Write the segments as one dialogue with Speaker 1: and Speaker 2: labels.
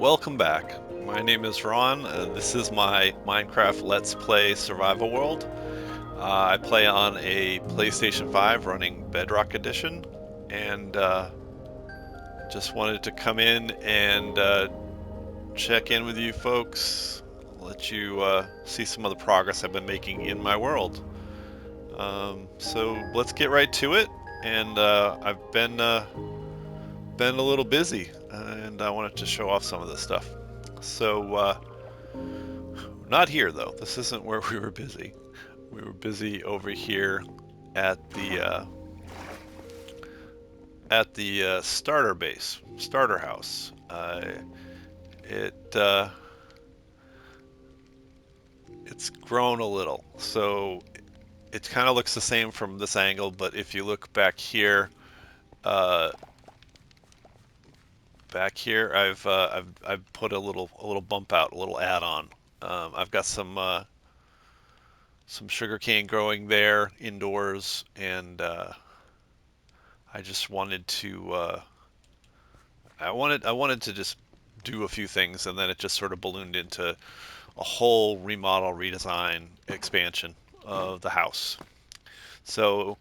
Speaker 1: Welcome back. My name is Ron. This is my Minecraft Let's Play Survival World. I play on a PlayStation 5 running Bedrock Edition, and just wanted to come in and check in with you folks, let you see some of the progress I've been making in my world. So let's get right to it. And I've been a little busy, and I wanted to show off some of this stuff. So not here though. This isn't where we were busy. We were busy over here at the starter base, starter house. It it's grown a little, so it kind of looks the same from this angle. But if you look uh, back here, I've put a little bump out, a little add-on. I've got some sugarcane growing there indoors, and I just wanted to I wanted to just do a few things, and then it just sort of ballooned into a whole remodel, redesign, expansion of the house. So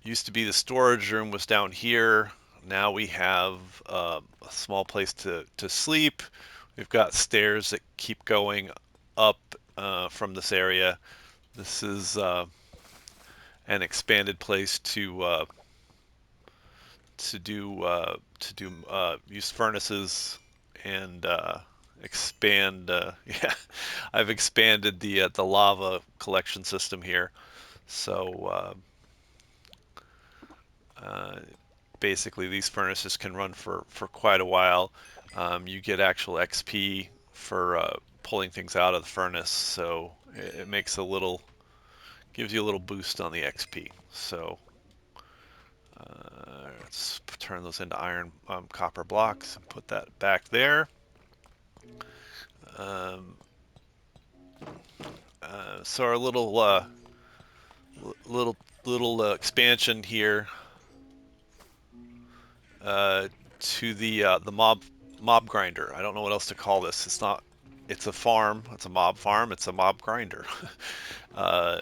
Speaker 1: used to be the storage room was down here. Now we have a small place to sleep. We've got stairs that keep going up from this area. This is an expanded place to use furnaces and expand. Yeah, I've expanded the lava collection system here. So basically, these furnaces can run for quite a while. You get actual XP for pulling things out of the furnace, so it makes a little gives you a little boost on the XP. So let's turn those into iron copper blocks and put that back there. Um, so our little expansion here uh, to the mob grinder. I don't know what else to call this. It's not. It's a farm. It's a mob farm. It's a mob grinder. uh,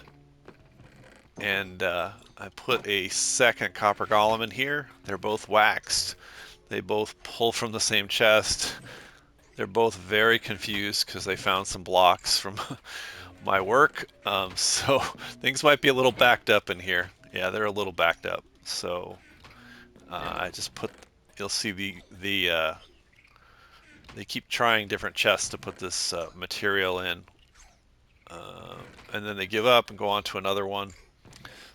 Speaker 1: and I put a second copper golem in here. They're both waxed. They both pull from the same chest. They're both very confused because they found some blocks from my work. So things might be a little backed up in here. Yeah, they're a little backed up. So I just put. You'll see they keep trying different chests to put this material in, uh, and then they give up and go on to another one.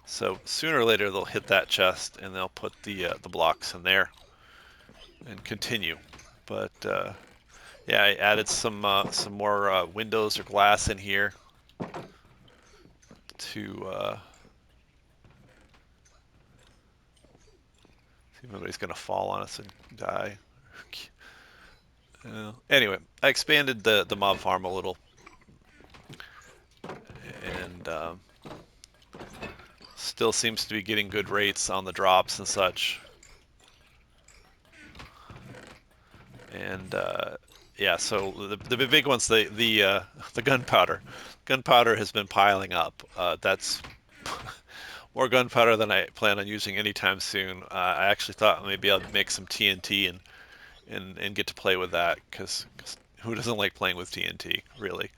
Speaker 1: So sooner or later they'll hit that chest and they'll put the blocks in there and continue. But yeah, I added some more windows or glass in here to see if anybody's gonna fall on us and die. Anyway, I expanded the mob farm a little, and still seems to be getting good rates on the drops and such. And yeah, so the big ones, the gunpowder. Gunpowder has been piling up. That's more gunpowder than I plan on using anytime soon. I actually thought maybe I'd make some TNT and get to play with that, because who doesn't like playing with TNT, really?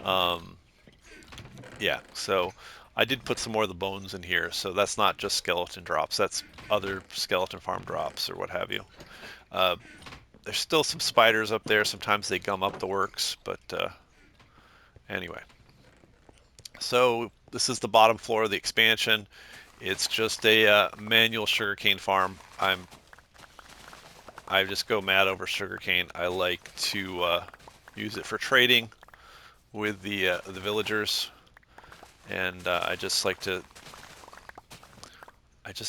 Speaker 1: Um, yeah, so I did put some more of the bones in here, so that's not just skeleton drops. That's other skeleton farm drops or what have you. Uh, there's still some spiders up there. Sometimes they gum up the works, but anyway. So this is the bottom floor of the expansion. It's just a manual sugarcane farm. I just go mad over sugarcane. I like to use it for trading with the villagers, and I just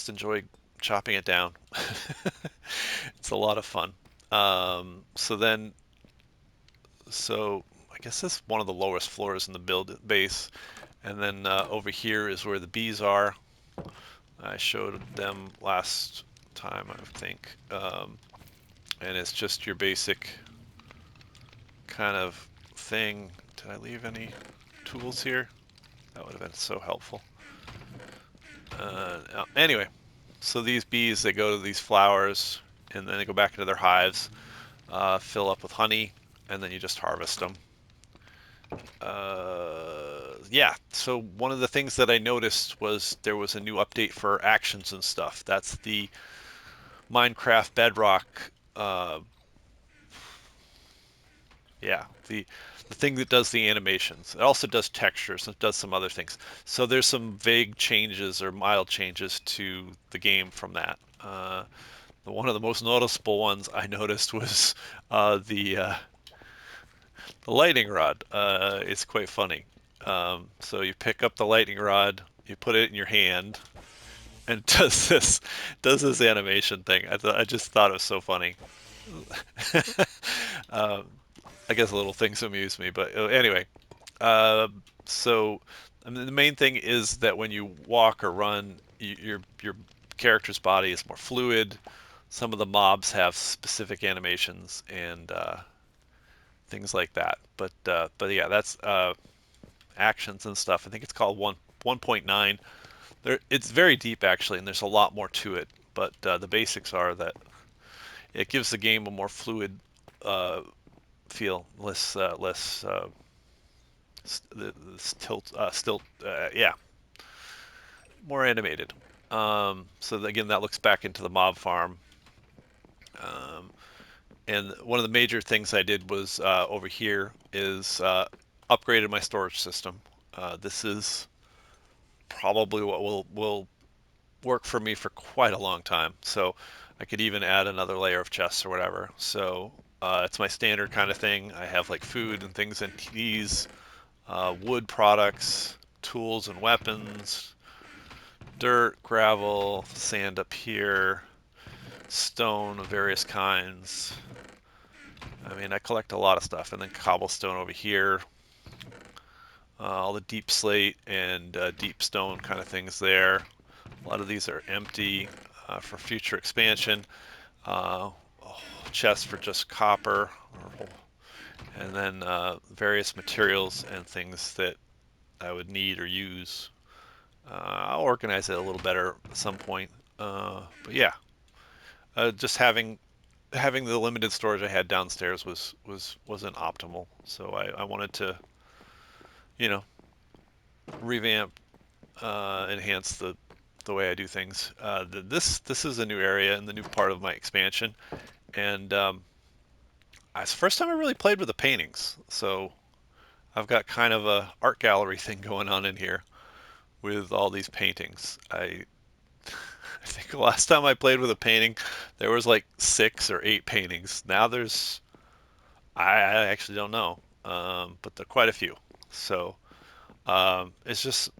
Speaker 1: enjoy chopping it down. It's a lot of fun. So then, so I guess this is one of the lowest floors in the build base, and then over here is where the bees are. I showed them last time, I think, and it's just your basic kind of thing. Did I leave any tools here? That would have been so helpful. Anyway, so these bees, they go to these flowers, and then they go back into their hives, fill up with honey, and then you just harvest them. Yeah, so one of the things that I noticed was there was a new update for actions and stuff. That's the Minecraft Bedrock. Uh, yeah, the thing that does the animations. It also does textures and it does some other things. So there's some vague changes or mild changes to the game from that. One of the most noticeable ones I noticed was the lightning rod. It's quite funny. So you pick up the lightning rod, you put it in your hand, and does this animation thing. I just thought it was so funny. um, I guess little things amuse me, but anyway. Uh, so I mean, the main thing is that when you walk or run, your character's body is more fluid. Some of the mobs have specific animations and things like that. But yeah, that's actions and stuff. I think it's called 1.9. It's very deep actually, and there's a lot more to it. But the basics are that it gives the game a more fluid uh, feel, less tilt, still, yeah, more animated. Again, that looks back into the mob farm. Um, and one of the major things I did was over here is upgraded my storage system. This is probably what will work for me for quite a long time. So I could even add another layer of chests or whatever. So it's my standard kind of thing. I have like food and things in these, wood products, tools and weapons, dirt, gravel, sand up here, stone of various kinds. I mean, I collect a lot of stuff, and then cobblestone over here, all the deep slate and deep stone kind of things there. A lot of these are empty for future expansion. Uh, Chests for just copper, and then various materials and things that I would need or use. I'll organize it a little better at some point. But yeah, just having the limited storage I had downstairs wasn't optimal. So I wanted to, you know, revamp, enhance the way I do things. This is a new area and the new part of my expansion, and it's the first time I really played with the paintings. So I've got kind of a art gallery thing going on in here with all these paintings. I think the last time I played with a painting, there was like 6 or 8 paintings. Now I actually don't know, but there are quite a few. So it's just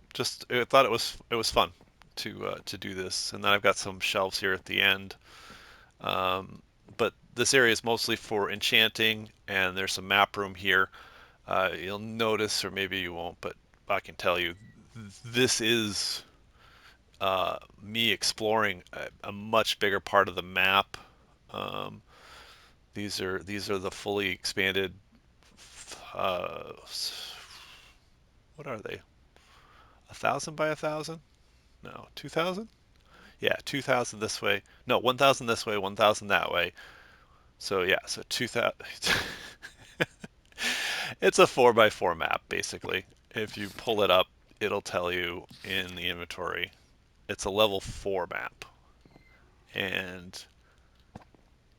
Speaker 1: I thought it was fun to do this, and then I've got some shelves here at the end. Um, but this area is mostly for enchanting, and there's some map room here. You'll notice, or maybe you won't, but I can tell you, this is me exploring a much bigger part of the map. Um, these are the fully expanded. Uh, what are they? 1,000 by 1,000? No, 2,000? Yeah, 2,000 this way. No, 1,000 this way, 1,000 that way. So yeah, so 2,000. It's a 4 by 4 map basically. If you pull it up, it'll tell you in the inventory. It's a level 4 map, and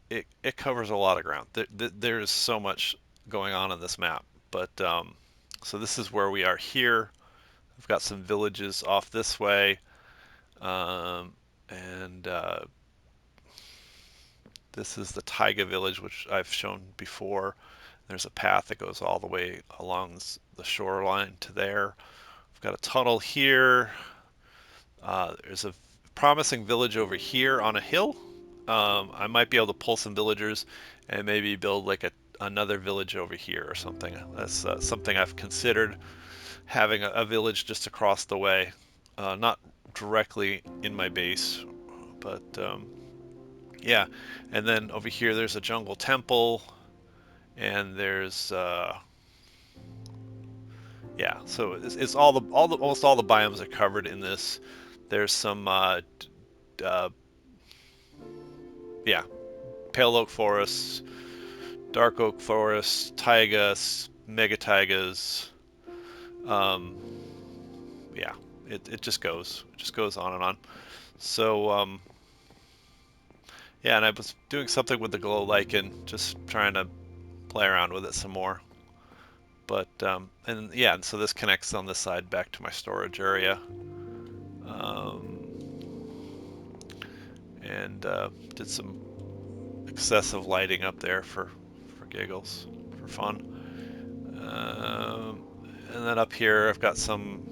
Speaker 1: it covers a lot of ground. There is so much going on this map. But so this is where we are here. I've got some villages off this way, and this is the Taiga village, which I've shown before. There's a path that goes all the way along the shoreline to there. We've got a tunnel here. There's a promising village over here on a hill. I might be able to pull some villagers and maybe build like another village over here or something. That's something I've considered, having a village just across the way, not directly in my base, but yeah. And then over here there's a jungle temple, and there's yeah, so it's all the almost all the biomes are covered in this. There's some uh, yeah, pale oak forests, dark oak forests, taigas, mega taigas. Um, yeah, it just goes on and on. So yeah, and I was doing something with the glow lichen, just trying to play around with it some more. But and yeah, and so this connects on this side back to my storage area. Um, and did some excessive lighting up there for giggles, for fun. Um, and then up here, I've got some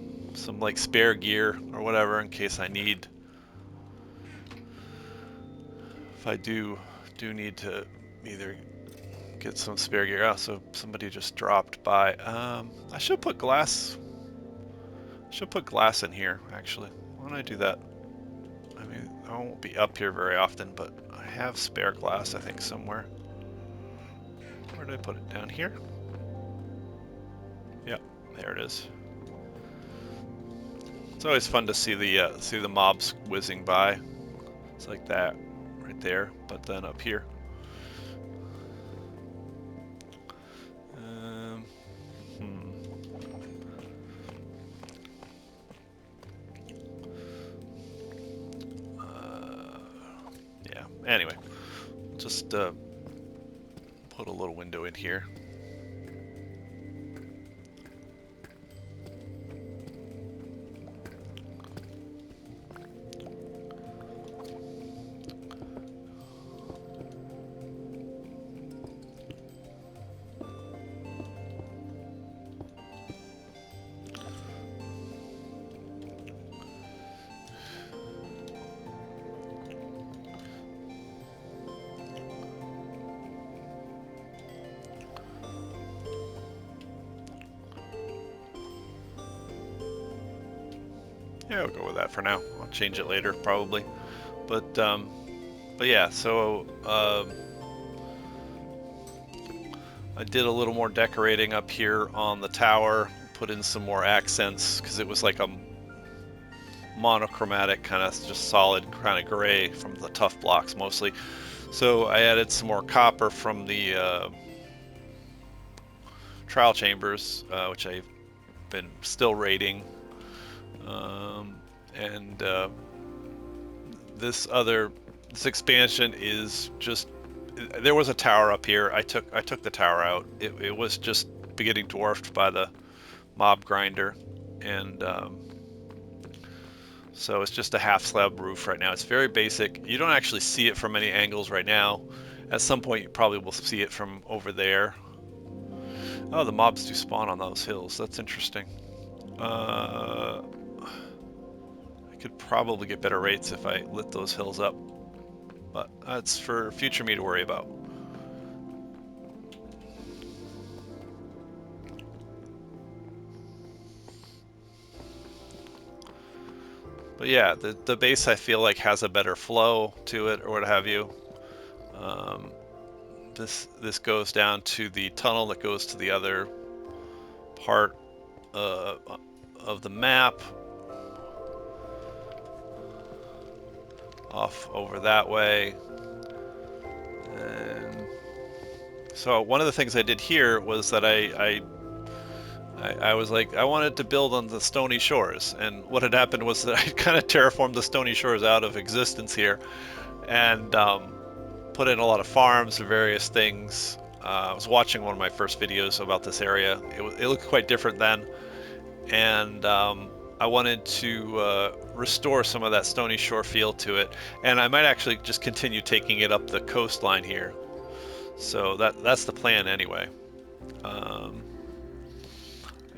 Speaker 1: like spare gear or whatever in case I need if I do need to either get some spare gear. Oh, so somebody just dropped by. I should put glass. Should put glass in here actually. Why don't I do that? I mean, I won't be up here very often, but I have spare glass I think somewhere. Where did I put it? Down here? Yep, there it is. It's always fun to see the mobs whizzing by. It's like that right there, but then up here. Um, hmm. uh, yeah. Anyway, just put a little window in here. Yeah, I'll go with that for now. I'll change it later probably, but yeah. So I did a little more decorating up here on the tower. Put in some more accents because it was like a monochromatic kind of just solid kind of gray from the tough blocks mostly. So I added some more copper from the trial chambers, which I've been still raiding. Um, and this other this expansion is just there was a tower up here. I took the tower out. It was just getting dwarfed by the mob grinder, and so it's just a half slab roof right now. It's very basic. You don't actually see it from any angles right now. At some point, you probably will see it from over there. Oh, the mobs do spawn on those hills. That's interesting. Uh, I could probably get better rates if I lit those hills up, but that's for future me to worry about. But yeah, the base I feel like has a better flow to it or what have you. Um, this goes down to the tunnel that goes to the other part uh, of the map, off over that way. And so one of the things I did here was that I was like, I wanted to build on the stony shores, and what had happened was that I kind of terraformed the stony shores out of existence here, and put in a lot of farms and various things. I was watching one of my first videos about this area. It looked quite different then, and I wanted to restore some of that stony shore feel to it, and I might actually just continue taking it up the coastline here. So that's the plan anyway. Um,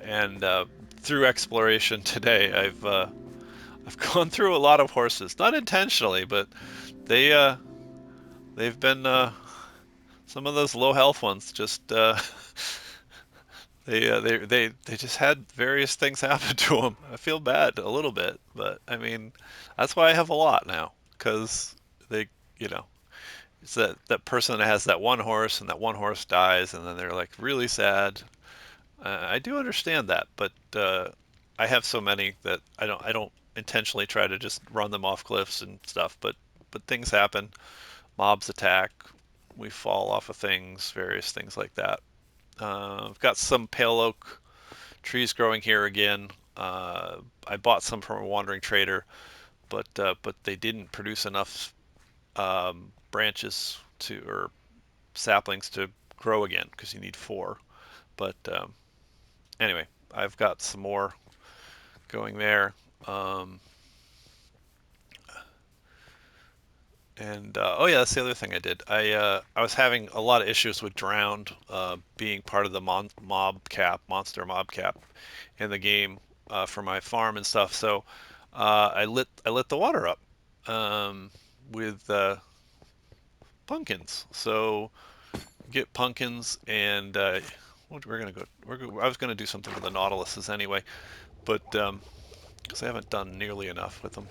Speaker 1: and through exploration today, I've gone through a lot of horses, not intentionally, but they they've been some of those low health ones just they just had various things happen to them. I feel bad a little bit, but I mean that's why I have a lot now because they you know It's that person that has that one horse and that one horse dies, and then they're like really sad. I do understand that, but I have so many that I don't intentionally try to just run them off cliffs and stuff. But things happen. Mobs attack. We fall off of things, various things like that. I've got some pale oak trees growing here again. I bought some from a wandering trader, but they didn't produce enough branches to or saplings to grow again because you need four. But anyway, I've got some more going there. Um, and oh yeah, that's the other thing I did. I was having a lot of issues with drowned being part of the monster mob cap in the game for my farm and stuff. So I lit the water up with pumpkins. So get pumpkins and we're gonna go. I was gonna do something with the nautiluses anyway, but because I haven't done nearly enough with them.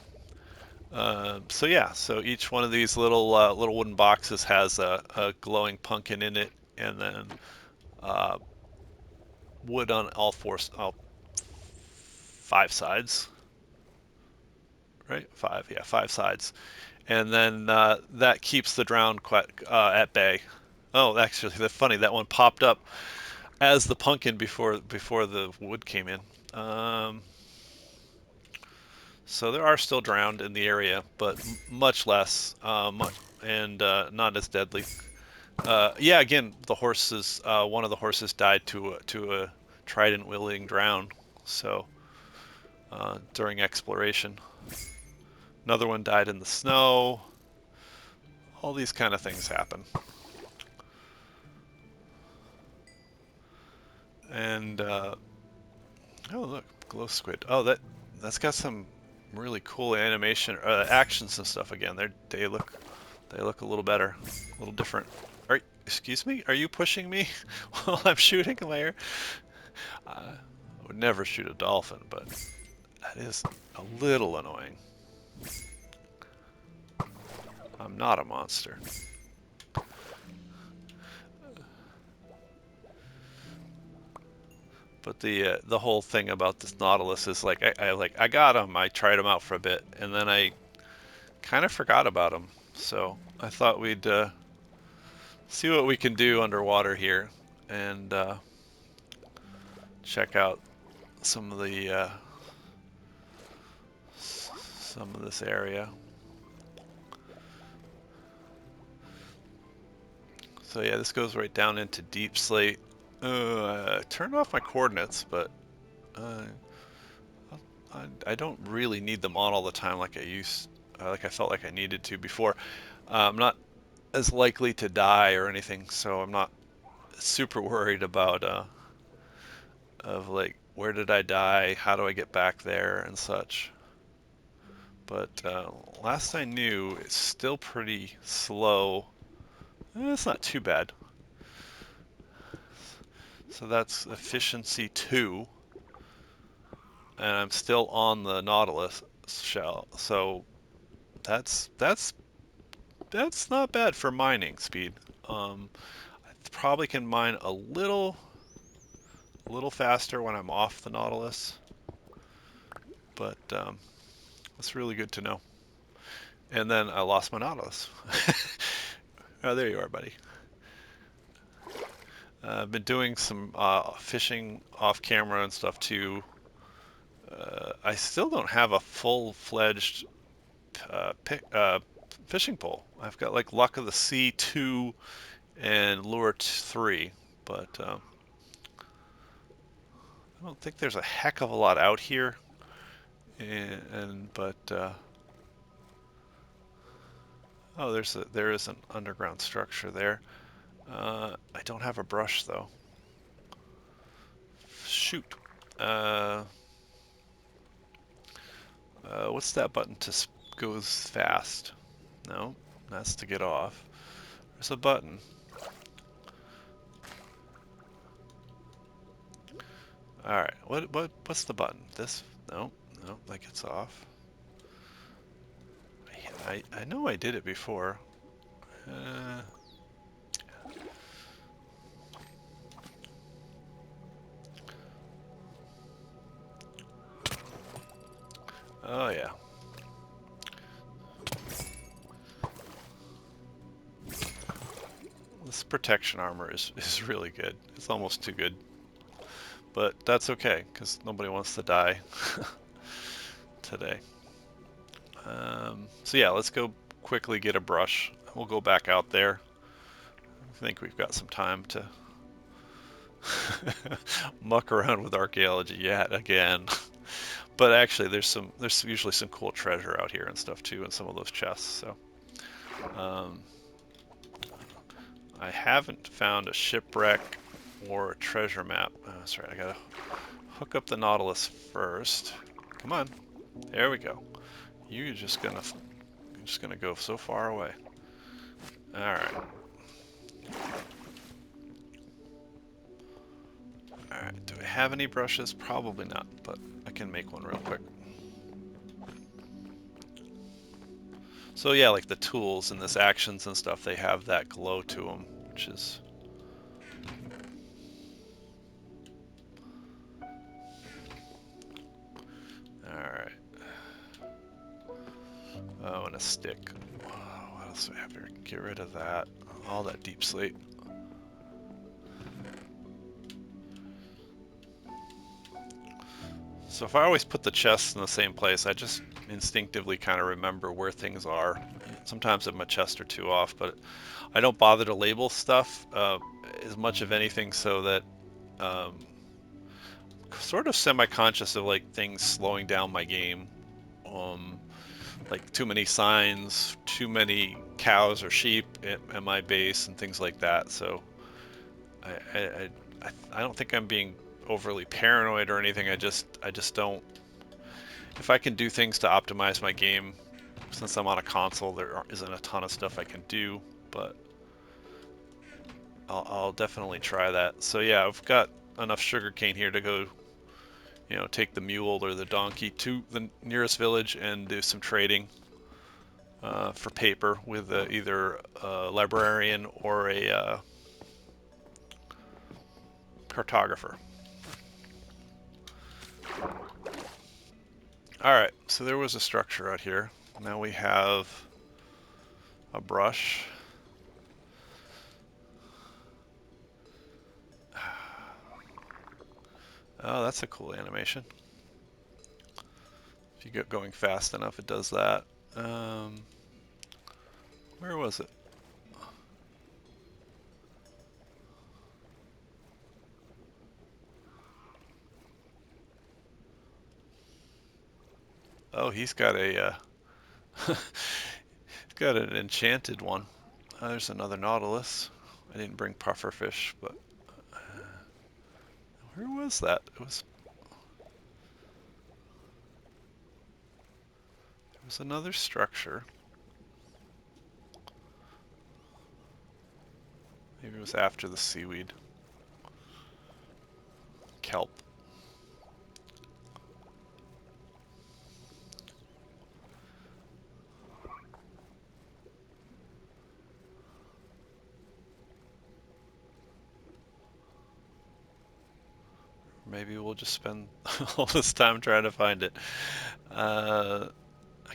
Speaker 1: So yeah, so each one of these little wooden boxes has a glowing pumpkin in it, and then uh, wood on all five sides, right? Five, yeah, five sides, and then that keeps the drown quite at bay. Oh, actually, that's funny. That one popped up as the pumpkin before the wood came in. Um, so there are still drowned in the area, but much less, and not as deadly. Yeah, again, the horses. One of the horses died to a trident wielding drown. So during exploration, another one died in the snow. All these kind of things happen. And oh look, glow squid. Oh that's got some really cool animation, actions and stuff. Again, they look a little better, a little different. Excuse me? Are you pushing me while I'm shooting a layer? I would never shoot a dolphin, but that is a little annoying. I'm not a monster. But the whole thing about this Nautilus is like I got him. I tried him out for a bit, and then I kind of forgot about him. So I thought we'd see what we can do underwater here, and check out some of the some of this area. So yeah, this goes right down into deep slate. Turned off my coordinates, but uh, I don't really need them on all the time like I felt like I needed to before. I'm not as likely to die or anything, so I'm not super worried about of like where did I die, how do I get back there, and such. But last I knew, it's still pretty slow. It's not too bad. So that's efficiency 2, and I'm still on the Nautilus shell. So that's that's not bad for mining speed. I probably can mine a little faster when I'm off the Nautilus, but that's really good to know. And then I lost my Nautilus. Oh, there you are, buddy. I've been doing some fishing off camera and stuff too. I still don't have a full-fledged fishing pole. I've got like Luck of the Sea 2 and Lure 3, but I don't think there's a heck of a lot out here. And but oh, there is an underground structure there. I don't have a brush though. Shoot. Uh, what's that button to goes fast? No, that's to get off. There's a button. All right. What's the button? This? No, no, that gets off. I know I did it before. Uh, oh yeah. This protection armor is really good. It's almost too good. But that's okay, because nobody wants to die today. So yeah, let's go quickly get a brush. We'll go back out there. I think we've got some time to muck around with archaeology yet again. But actually, there's usually some cool treasure out here and stuff too in some of those chests. So um, I haven't found a shipwreck or a treasure map. Oh, that's right. I gotta hook up the Nautilus first. Come on. There we go. You're just gonna go so far away. All right. All right. Do I have any brushes? Probably not, but I can make one real quick. So yeah, like the tools and this actions and stuff, they have that glow to them, which is all right. Oh, and a stick. Oh, what else do I have here? Get rid of that. All that deep slate. So if I always put the chests in the same place, I just instinctively kind of remember where things are. Sometimes I'm a chest or two off, but I don't bother to label stuff as much of anything so that um, sort of semi-conscious of like things slowing down my game. Um, like too many signs, too many cows or sheep at my base and things like that. So I, I, I don't think I'm being overly paranoid or anything. I just don't. If I can do things to optimize my game, since I'm on a console, there isn't a ton of stuff I can do, but I'll definitely try that. So yeah, I've got enough sugarcane here to go, take the mule or the donkey to the nearest village and do some trading for paper with either a librarian or a cartographer. Alright, so there was a structure out here. Now we have a brush. Oh, that's a cool animation. If you get going fast enough, it does that. Um, where was it? Oh, he's got he's got an enchanted one. There's another Nautilus. I didn't bring pufferfish, but where was that? It was another structure. Maybe it was after the seaweed. Kelp. Maybe we'll just spend all this time trying to find it. I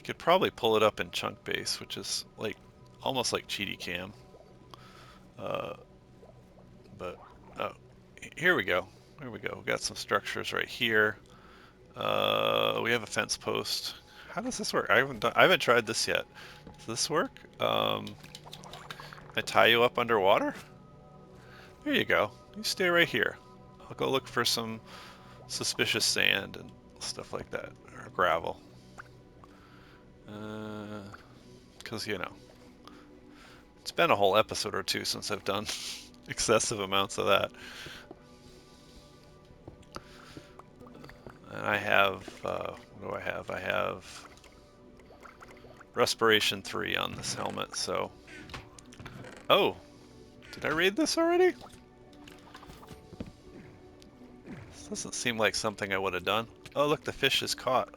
Speaker 1: could probably pull it up in chunk base, which is like almost like cheaty cam. Uh, but oh, here we go. Here we go. We got some structures right here. We have a fence post. How does this work? I haven't tried this yet. Does this work? I tie you up underwater? There you go. You stay right here. I'll go look for some suspicious sand and stuff like that, or gravel. Because, it's been a whole episode or two since I've done excessive amounts of that. And I have, what do I have? I have Respiration 3 on this helmet, so... Oh! Did I read this already? This doesn't seem like something I would have done. Oh, look, the fish is caught.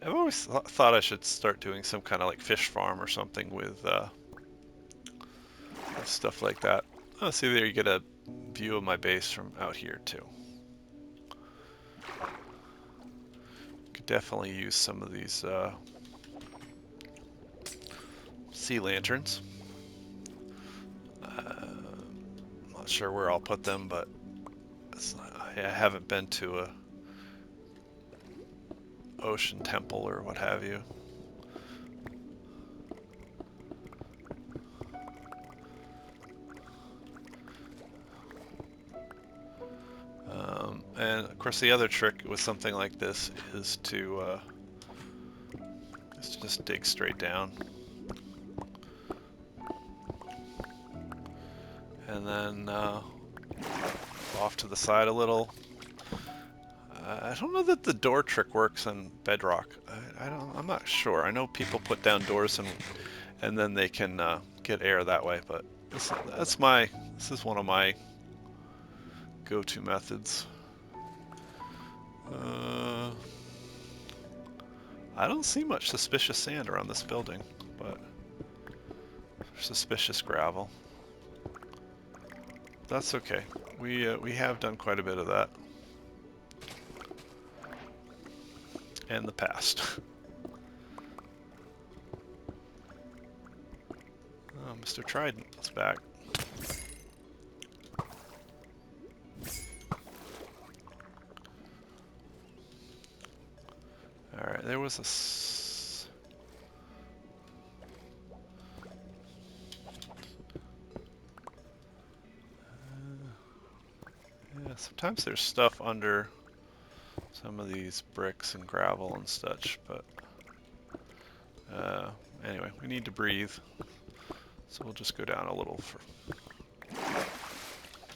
Speaker 1: I've always thought I should start doing some kind of like fish farm or something with stuff like that. Oh, see there, you get a view of my base from out here too. Could definitely use some of these sea lanterns. Not sure where I'll put them, but I haven't been to a ocean temple or what have you. And of course the other trick with something like this is to just dig straight down. And then off to the side a little. I don't know that the door trick works on Bedrock. I'm not sure. I know people put down doors and then they can get air that way, but this is one of my go-to methods. I don't see much suspicious sand around this building, but suspicious gravel. That's okay. We have done quite a bit of that in the past. Oh, Mr. Trident is back. Alright, there was yeah, sometimes there's stuff under some of these bricks and gravel and such, but anyway, we need to breathe, so we'll just go down a little for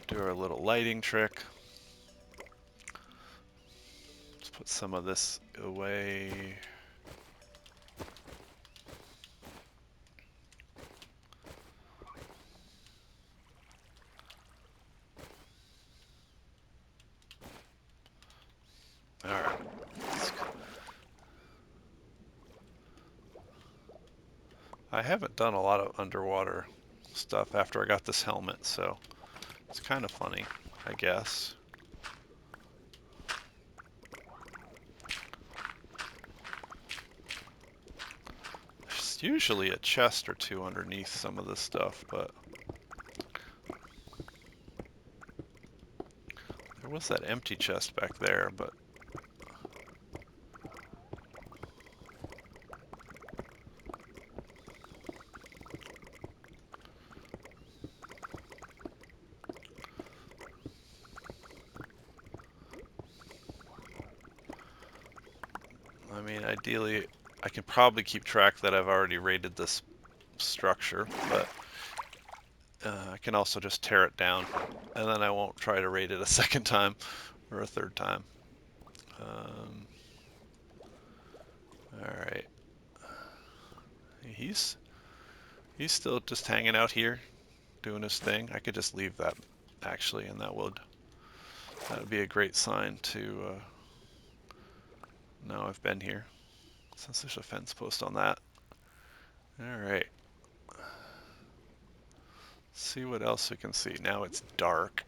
Speaker 1: do our little lighting trick. Let's put some of this away. Alright. I haven't done a lot of underwater stuff after I got this helmet, so it's kind of funny, I guess. There's usually a chest or two underneath some of this stuff, but there was that empty chest back there, but I mean, ideally, I can probably keep track that I've already raided this structure, but I can also just tear it down, and then I won't try to raid it a second time or a third time. Alright. He's still just hanging out here, doing his thing. I could just leave that, actually, and that would be a great sign to know I've been here, since there's a fence post on that. Alright. See what else we can see. Now it's dark.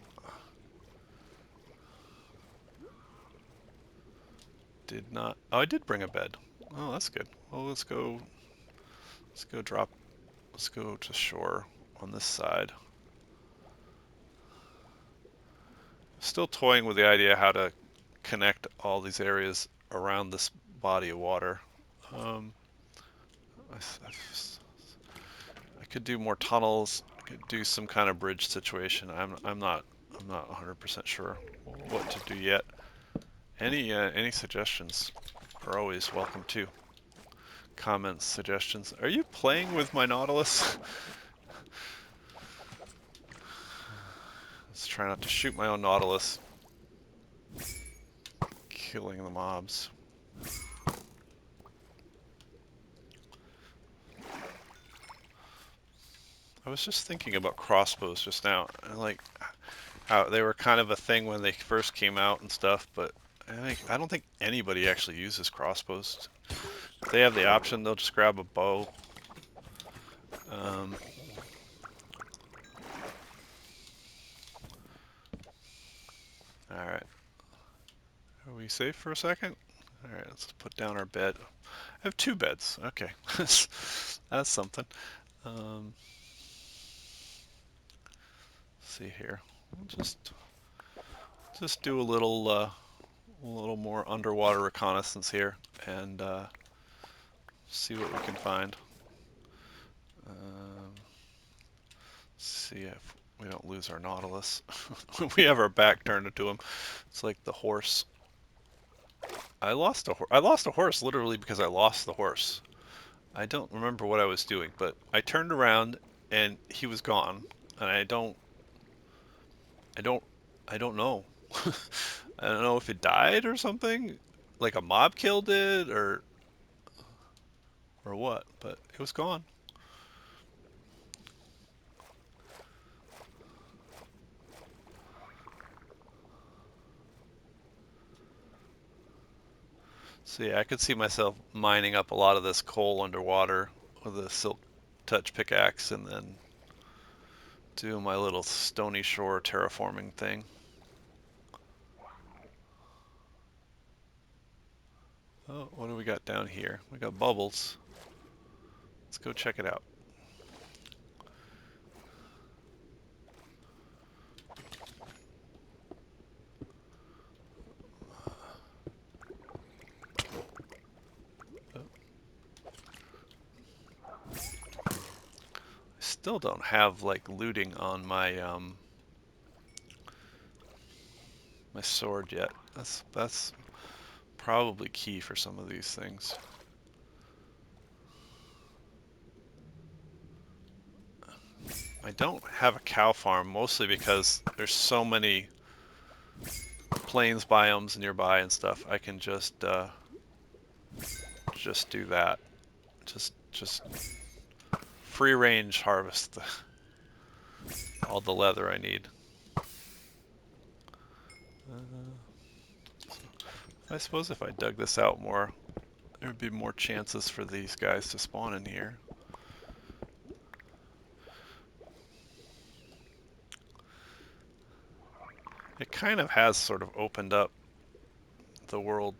Speaker 1: Did not... Oh, I did bring a bed. Oh, that's good. Well, let's go to shore on this side. Still toying with the idea how to connect all these areas around this body of water. I could do more tunnels. I could do some kind of bridge situation. I'm not 100% sure what to do yet. Any suggestions are always welcome too. Comments, suggestions. Are you playing with my Nautilus? Let's try not to shoot my own Nautilus. Killing the mobs. I was just thinking about crossbows just now, and like how they were kind of a thing when they first came out and stuff, but I don't think anybody actually uses crossbows. If they have the option, they'll just grab a bow. Alright. Are we safe for a second? Alright, let's put down our bed. I have two beds. Okay. That's something. Um, see here. We'll just do a little more underwater reconnaissance here and see what we can find. Um, see if we don't lose our Nautilus. We have our back turned to him. It's like the horse. I lost a horse literally because I lost the horse. I don't remember what I was doing, but I turned around and he was gone, and I don't, I don't know. I don't know if it died or something, like a mob killed it or what, but it was gone. So yeah, I could see myself mining up a lot of this coal underwater with a silk touch pickaxe and then do my little stony shore terraforming thing. Oh, what do we got down here? We got bubbles. Let's go check it out. I still don't have like looting on my sword yet. That's probably key for some of these things. I don't have a cow farm mostly because there's so many plains biomes nearby and stuff. I can just do that. Just free range harvest all the leather I need. I suppose if I dug this out more, there would be more chances for these guys to spawn in here. It kind of has sort of opened up the world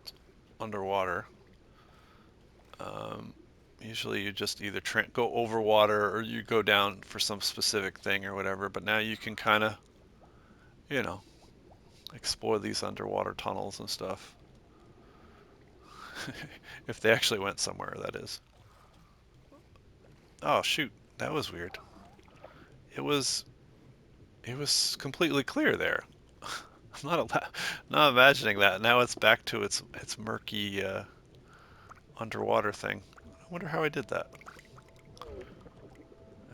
Speaker 1: underwater. Um, Usually you just either go over water or you go down for some specific thing or whatever, but now you can kind of, you know, explore these underwater tunnels and stuff. If they actually went somewhere, that is. Oh shoot, that was weird. It was completely clear there. I'm not imagining that. Now it's back to its murky underwater thing. I wonder how I did that.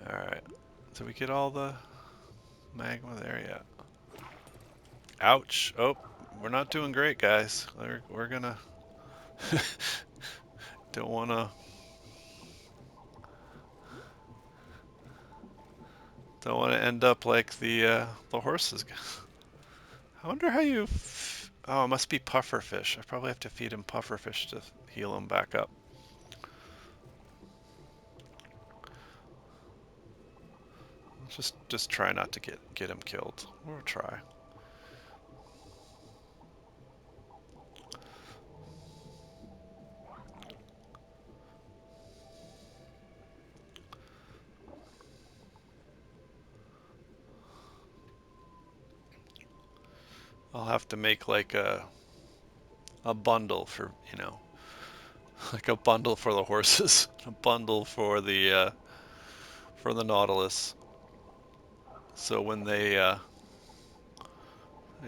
Speaker 1: All right, did we get all the magma there yet? Ouch! Oh, we're not doing great, guys. We're gonna don't wanna end up like the horses. I wonder how you. Oh, it must be pufferfish. I probably have to feed him pufferfish to heal him back up. Just try not to get him killed. We'll try. I'll have to make like a bundle for, like a bundle for the horses, a bundle for the Nautilus. So when they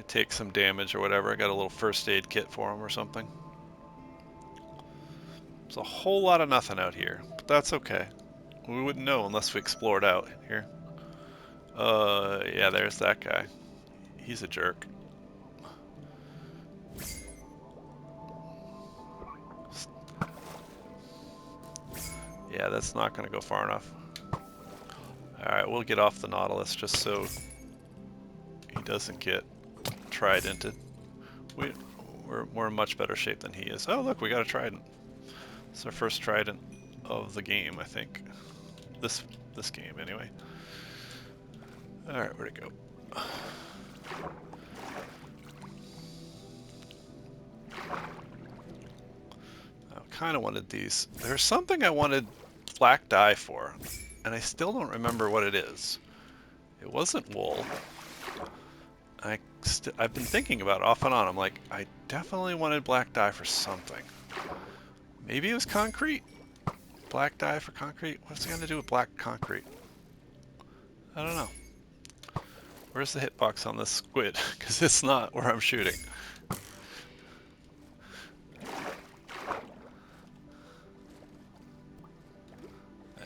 Speaker 1: take some damage or whatever, I got a little first aid kit for them or something. There's a whole lot of nothing out here, but that's okay. We wouldn't know unless we explored out here. Yeah, there's that guy. He's a jerk. Yeah, that's not going to go far enough. Alright, we'll get off the Nautilus just so he doesn't get tridented. We're in much better shape than he is. Oh, look, we got a trident. It's our first trident of the game, I think. This game, anyway. Alright, where'd it go? kind of wanted these. There's something I wanted black dye for, and I still don't remember what it is. It wasn't wool. I've been thinking about it off and on. I'm like, I definitely wanted black dye for something. Maybe it was concrete? Black dye for concrete? What's it going to do with black concrete? I don't know. Where's the hitbox on this squid? Because it's not where I'm shooting.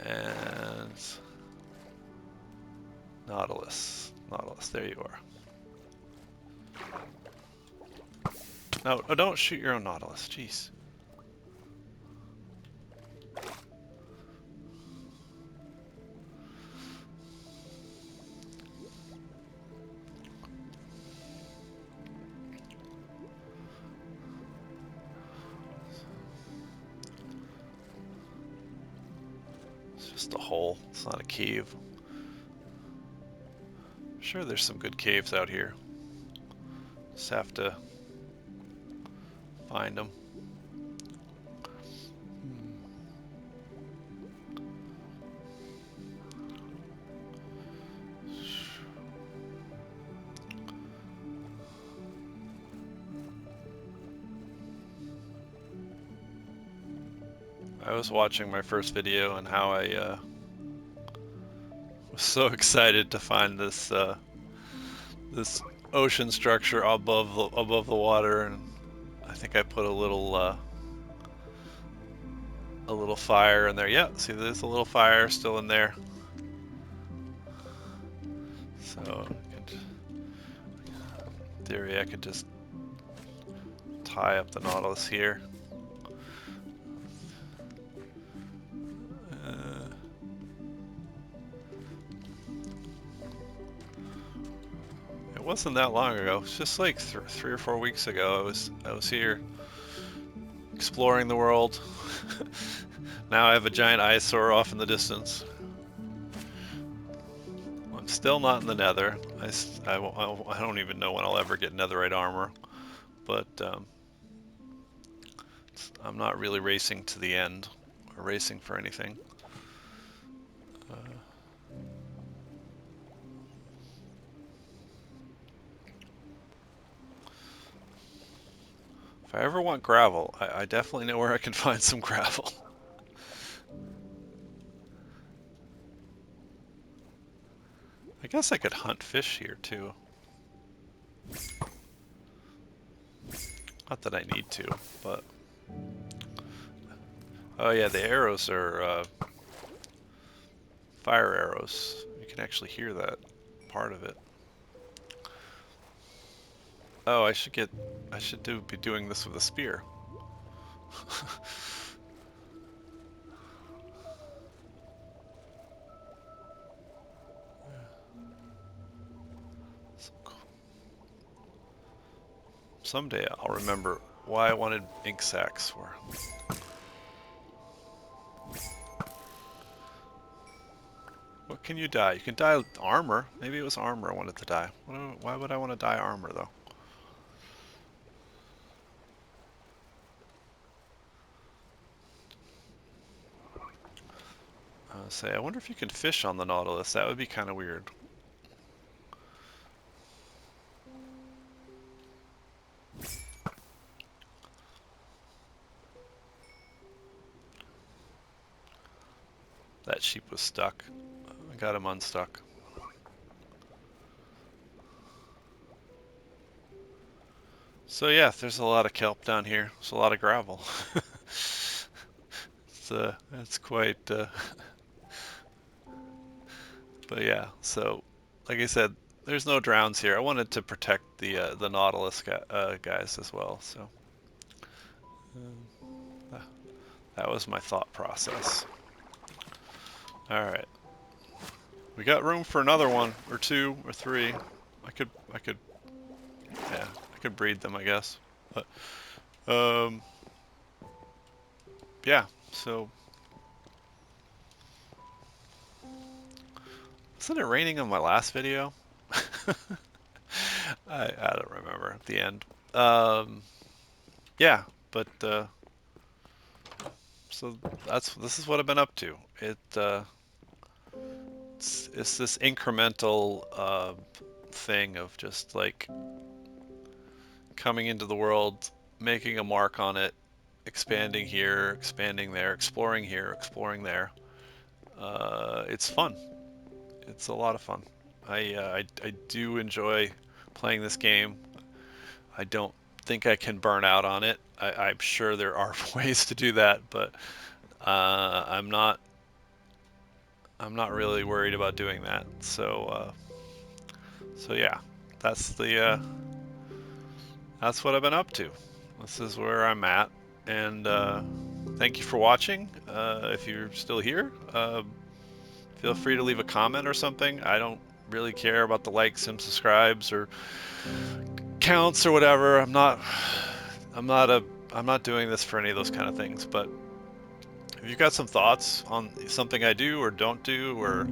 Speaker 1: And Nautilus. Nautilus, there you are. No, oh, don't shoot your own Nautilus. Jeez. It's just a hole. It's not a cave. I'm sure there's some good caves out here. Just have to find them. I was watching my first video and how I was so excited to find this this ocean structure above the water, and I think I put a little fire in there. Yeah, see, there's a little fire still in there. So, in theory, I could just tie up the Nautilus here. It wasn't that long ago. It's just like 3 or 4 weeks ago. I was here exploring the world. Now I have a giant eyesore off in the distance. I'm still not in the Nether. I don't even know when I'll ever get netherite armor, but I'm not really racing to the end or racing for anything. If I ever want gravel, I definitely know where I can find some gravel. I guess I could hunt fish here too. Not that I need to, but... Oh yeah, the arrows are fire arrows. You can actually hear that part of it. Oh, I should be doing this with a spear. Someday I'll remember why I wanted ink sacs for. What can you dye? You can dye armor. Maybe it was armor I wanted to dye. Why would I want to dye armor though? I wonder if you can fish on the Nautilus. That would be kind of weird. That sheep was stuck. I got him unstuck. So yeah, there's a lot of kelp down here. There's a lot of gravel. It's quite... But yeah, so like I said, there's no drowns here. I wanted to protect the Nautilus guys as well, so that was my thought process. All right, we got room for another one or 2 or 3. I could, yeah, I could breed them, I guess. But yeah, so. Wasn't it raining on my last video? I don't remember at the end. Yeah, but So this is what I've been up to. It's this incremental thing of just like coming into the world, making a mark on it, expanding here, expanding there, exploring here, exploring there. It's fun. It's a lot of fun. I do enjoy playing this game. I don't think I can burn out on it. I'm sure there are ways to do that, but I'm not. I'm not really worried about doing that. So yeah, that's that's what I've been up to. This is where I'm at, and thank you for watching. If you're still here, feel free to leave a comment or something. I don't really care about the likes and subscribes or counts or whatever. I'm not a I'm not doing this for any of those kind of things. But if you've got some thoughts on something I do or don't do or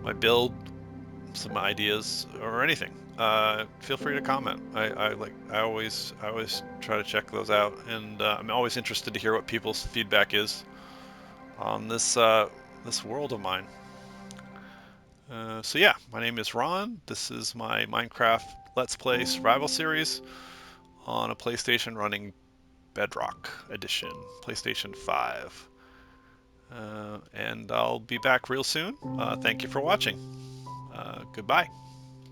Speaker 1: my build, some ideas or anything, feel free to comment. I always try to check those out, and I'm always interested to hear what people's feedback is on this world of mine. So yeah, my name is Ron. This is my Minecraft Let's Play Survival series on a PlayStation running Bedrock Edition, PlayStation 5. And I'll be back real soon. Thank you for watching. Goodbye.